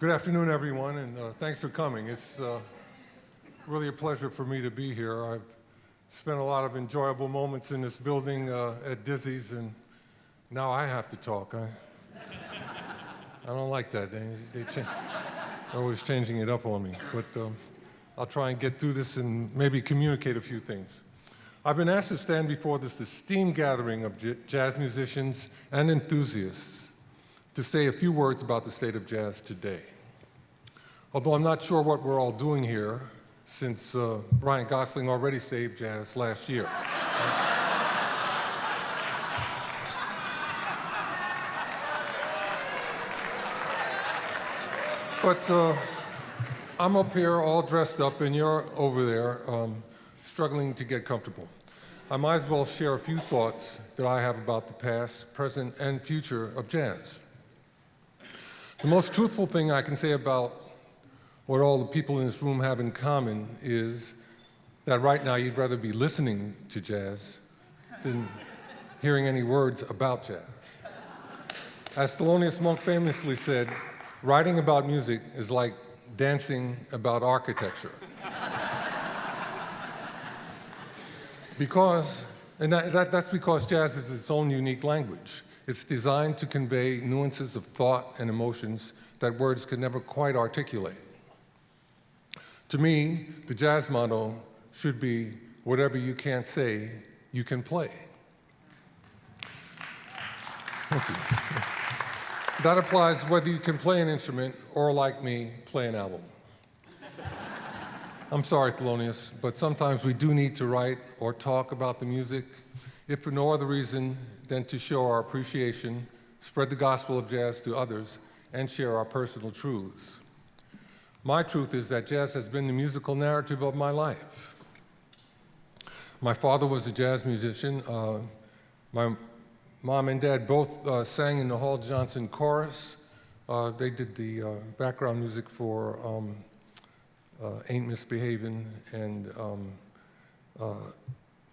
Good afternoon, everyone, and thanks for coming. It's really a pleasure for me to be here. I've spent a lot of enjoyable moments in this building at Dizzy's, and now I have to talk. I don't like that. They're always changing it up on me, but I'll try and get through this and maybe communicate a few things. I've been asked to stand before this esteemed gathering of jazz musicians and enthusiasts to say a few words about the state of jazz today. Although I'm not sure what we're all doing here, since Ryan Gosling already saved jazz last year. But I'm up here all dressed up, and you're over there struggling to get comfortable. I might as well share a few thoughts that I have about the past, present, and future of jazz. The most truthful thing I can say about what all the people in this room have in common is that right now you'd rather be listening to jazz than hearing any words about jazz. As Thelonious Monk famously said, writing about music is like dancing about architecture. That's because jazz is its own unique language. It's designed to convey nuances of thought and emotions that words can never quite articulate. To me, the jazz motto should be, whatever you can't say, you can play. Thank you. That applies whether you can play an instrument or, like me, play an album. I'm sorry, Thelonious, but sometimes we do need to write or talk about the music, if for no other reason than to show our appreciation, spread the gospel of jazz to others, and share our personal truths. My truth is that jazz has been the musical narrative of my life. My father was a jazz musician. My mom and dad both sang in the Hall Johnson chorus. They did the background music for Ain't Misbehavin' and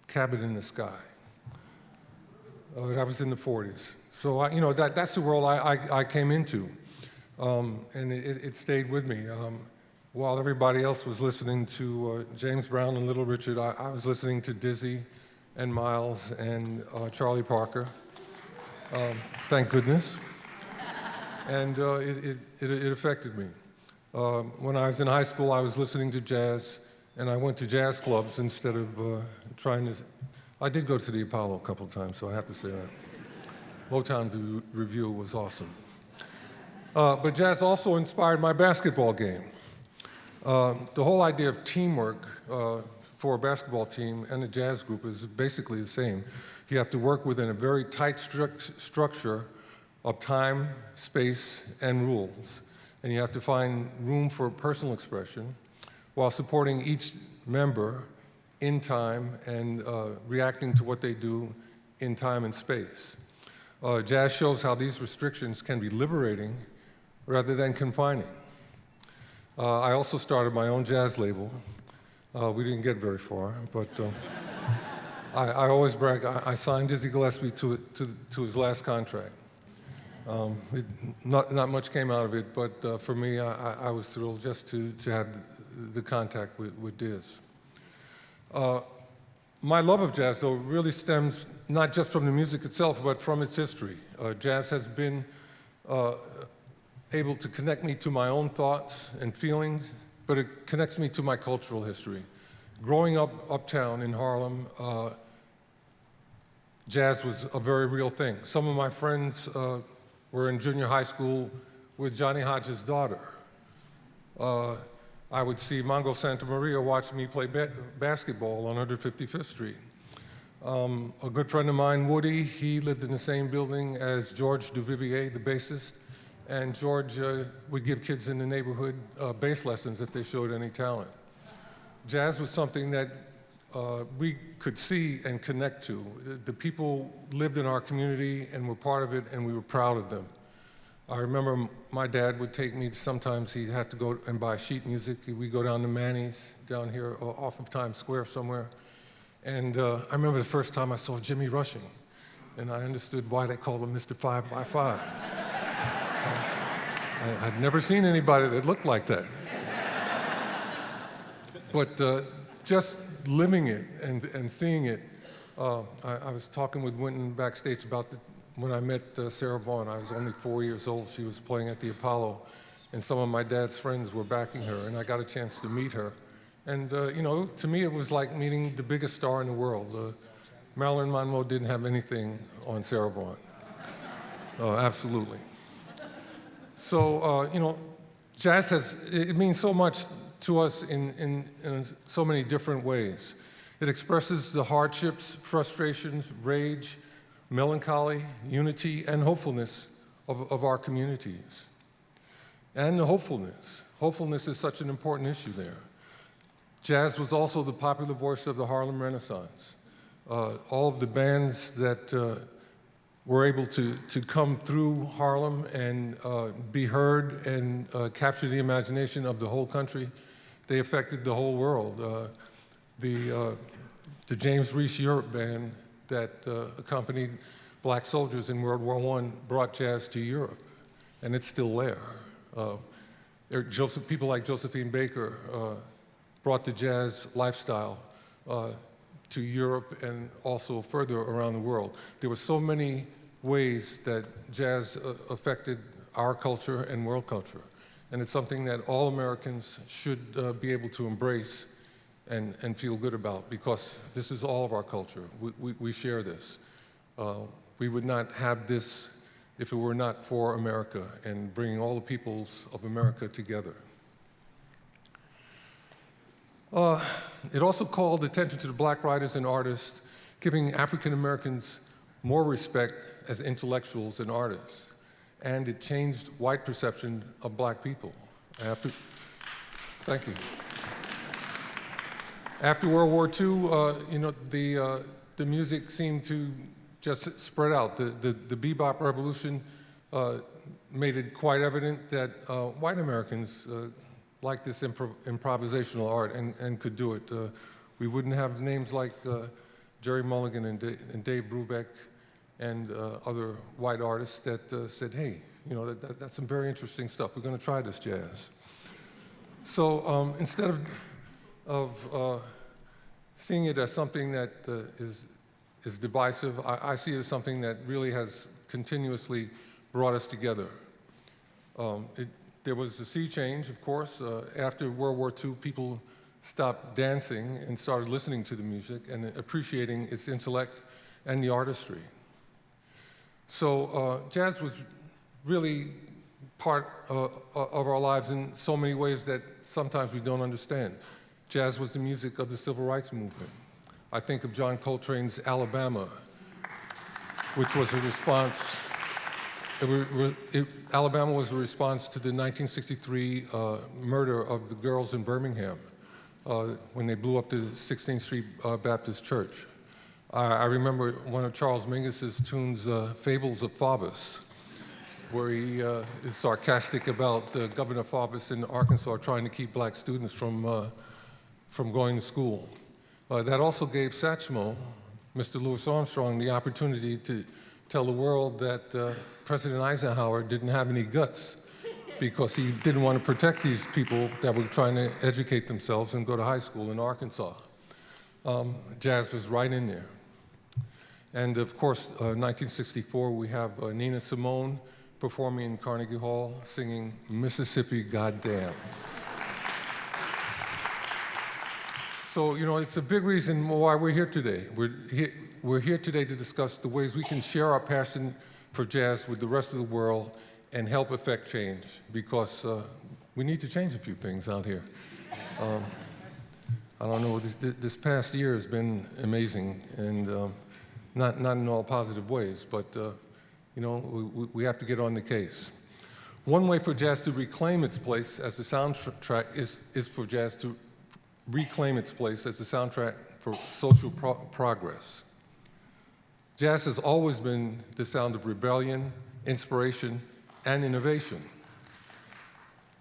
Cabin in the Sky. That was in the 40s. So that's the world I came into, and it stayed with me. While everybody else was listening to James Brown and Little Richard, I was listening to Dizzy and Miles and Charlie Parker. Thank goodness. And it affected me. When I was in high school, I was listening to jazz, and I went to jazz clubs instead of trying to. I did go to the Apollo a couple times, so I have to say that. Motown Review was awesome. But jazz also inspired my basketball game. The whole idea of teamwork for a basketball team and a jazz group is basically the same. You have to work within a very tight structure of time, space, and rules. And you have to find room for personal expression while supporting each member in time and reacting to what they do in time and space. Jazz shows how these restrictions can be liberating rather than confining. I also started my own jazz label. We didn't get very far, but I always brag. I signed Dizzy Gillespie to his last contract. Not much came out of it, but for me, I was thrilled just to have the contact with Diz. My love of jazz, though, really stems not just from the music itself, but from its history. Jazz has been able to connect me to my own thoughts and feelings, but it connects me to my cultural history. Growing up uptown in Harlem, jazz was a very real thing. Some of my friends were in junior high school with Johnny Hodges' daughter. I would see Mongo Santa Maria watching me play basketball on 155th Street. A good friend of mine, Woody, he lived in the same building as George Duvivier, the bassist, and George would give kids in the neighborhood bass lessons if they showed any talent. Jazz was something that we could see and connect to. The people lived in our community and were part of it, and we were proud of them. I remember my dad would take me, sometimes he'd have to go and buy sheet music. We'd go down to Manny's, down here off of Times Square somewhere. And I remember the first time I saw Jimmy Rushing, and I understood why they called him Mr. 5 by 5. I'd never seen anybody that looked like that. But just living it and seeing it, I was talking with Wynton backstage about when I met Sarah Vaughan. I was only 4 years old. She was playing at the Apollo, and some of my dad's friends were backing her, and I got a chance to meet her. And you know, to me, it was like meeting the biggest star in the world. Marilyn Monroe didn't have anything on Sarah Vaughan. Absolutely. So, you know, jazz it means so much to us in so many different ways. It expresses the hardships, frustrations, rage, melancholy, unity, and hopefulness of our communities. And the hopefulness. Hopefulness is such an important issue there. Jazz was also the popular voice of the Harlem Renaissance. All of the bands that were able to come through Harlem and be heard and capture the imagination of the whole country, they affected the whole world. The James Reese Europe band that accompanied black soldiers in World War I brought jazz to Europe, and it's still there. People like Josephine Baker brought the jazz lifestyle to Europe and also further around the world. There were so many ways that jazz affected our culture and world culture. And it's something that all Americans should be able to embrace and feel good about, because this is all of our culture. We share this. We would not have this if it were not for America and bringing all the peoples of America together. It also called attention to the black writers and artists, giving African Americans more respect as intellectuals and artists. And it changed white perception of black people. Thank you. After World War II, you know, the music seemed to just spread out. The bebop revolution made it quite evident that white Americans liked this improvisational art and could do it. We wouldn't have names like Jerry Mulligan and Dave Brubeck and other white artists that said, hey, you know, that's some very interesting stuff. We're going to try this jazz. So instead of seeing it as something that is divisive, I see it as something that really has continuously brought us together. There was a sea change, of course. After World War II, people stopped dancing and started listening to the music and appreciating its intellect and the artistry. So jazz was really part of our lives in so many ways that sometimes we don't understand. Jazz was the music of the Civil Rights Movement. I think of John Coltrane's Alabama, which was a response. Alabama was a response to the 1963 murder of the girls in Birmingham when they blew up the 16th Street Baptist Church. I remember one of Charles Mingus's tunes, Fables of Faubus, where he is sarcastic about Governor Faubus in Arkansas trying to keep black students from going to school. That also gave Satchmo, Mr. Louis Armstrong, the opportunity to tell the world that President Eisenhower didn't have any guts because he didn't want to protect these people that were trying to educate themselves and go to high school in Arkansas. Jazz was right in there. And of course, 1964, we have Nina Simone performing in Carnegie Hall, singing Mississippi Goddamn. So, you know, it's a big reason why we're here today. We're here today to discuss the ways we can share our passion for jazz with the rest of the world and help affect change, because we need to change a few things out here. I don't know, this past year has been amazing, and not in all positive ways, but you know, we have to get on the case. One way for jazz to reclaim its place as the soundtrack is for jazz to reclaim its place as the soundtrack for social progress. Jazz has always been the sound of rebellion, inspiration, and innovation.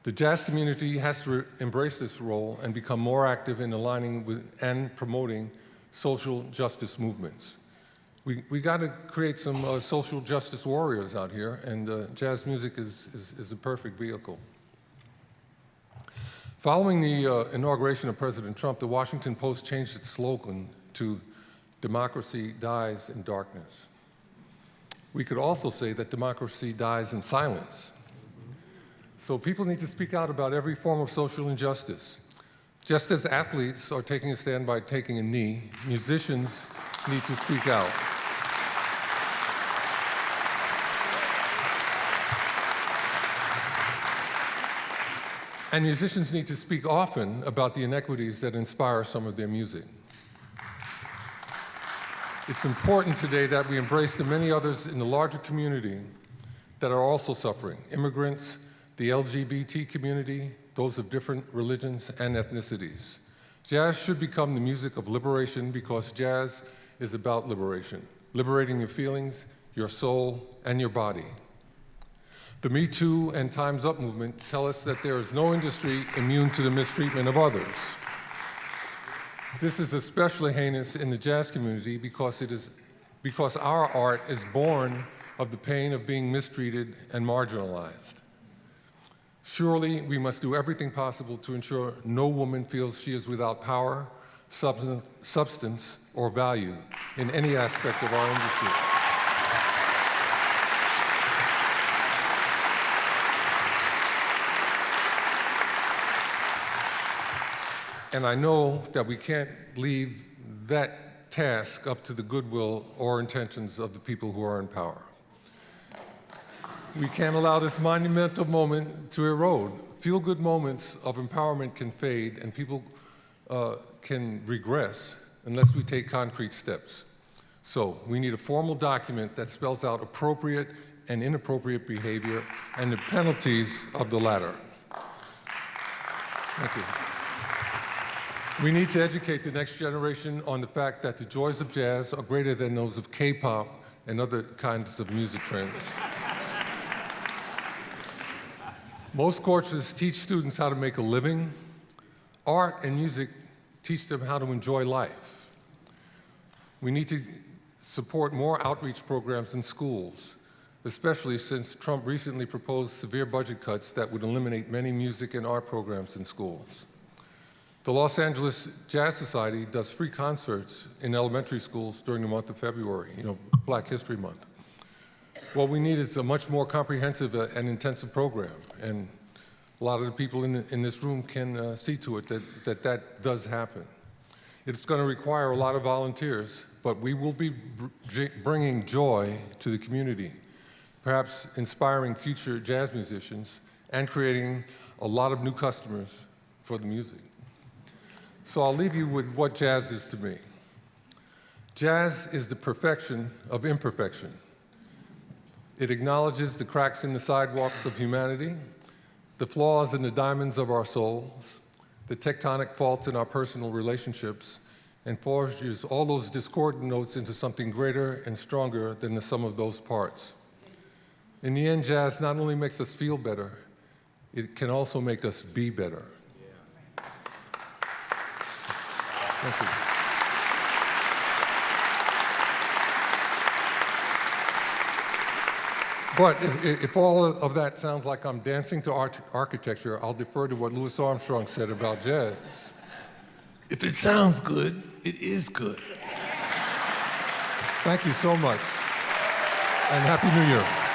The jazz community has to embrace this role and become more active in aligning with and promoting social justice movements. We got to create some social justice warriors out here, and jazz music is a perfect vehicle. Following the inauguration of President Trump, the Washington Post changed its slogan to "Democracy dies in darkness." We could also say that democracy dies in silence. So people need to speak out about every form of social injustice. Just as athletes are taking a stand by taking a knee, musicians need to speak out. And musicians need to speak often about the inequities that inspire some of their music. It's important today that we embrace the many others in the larger community that are also suffering: immigrants, the LGBT community, those of different religions and ethnicities. Jazz should become the music of liberation because jazz is about liberation, liberating your feelings, your soul, and your body. The Me Too and Time's Up movement tell us that there is no industry immune to the mistreatment of others. This is especially heinous in the jazz community because our art is born of the pain of being mistreated and marginalized. Surely, we must do everything possible to ensure no woman feels she is without power, substance, or value in any aspect of our industry. And I know that we can't leave that task up to the goodwill or intentions of the people who are in power. We can't allow this monumental moment to erode. Feel-good moments of empowerment can fade, and people can regress unless we take concrete steps. So we need a formal document that spells out appropriate and inappropriate behavior and the penalties of the latter. Thank you. We need to educate the next generation on the fact that the joys of jazz are greater than those of K-pop and other kinds of music trends. Most courses teach students how to make a living. Art and music teach them how to enjoy life. We need to support more outreach programs in schools, especially since Trump recently proposed severe budget cuts that would eliminate many music and art programs in schools. The Los Angeles Jazz Society does free concerts in elementary schools during the month of February, Black History Month. What we need is a much more comprehensive and intensive program, and a lot of the people in this room can see to it that does happen. It's going to require a lot of volunteers, but we will be bringing joy to the community, perhaps inspiring future jazz musicians and creating a lot of new customers for the music. So I'll leave you with what jazz is to me. Jazz is the perfection of imperfection. It acknowledges the cracks in the sidewalks of humanity, the flaws in the diamonds of our souls, the tectonic faults in our personal relationships, and forges all those discordant notes into something greater and stronger than the sum of those parts. In the end, jazz not only makes us feel better, it can also make us be better. Thank you. But if all of that sounds like I'm dancing to architecture, I'll defer to what Louis Armstrong said about jazz. If it sounds good, it is good. Thank you so much, and Happy New Year.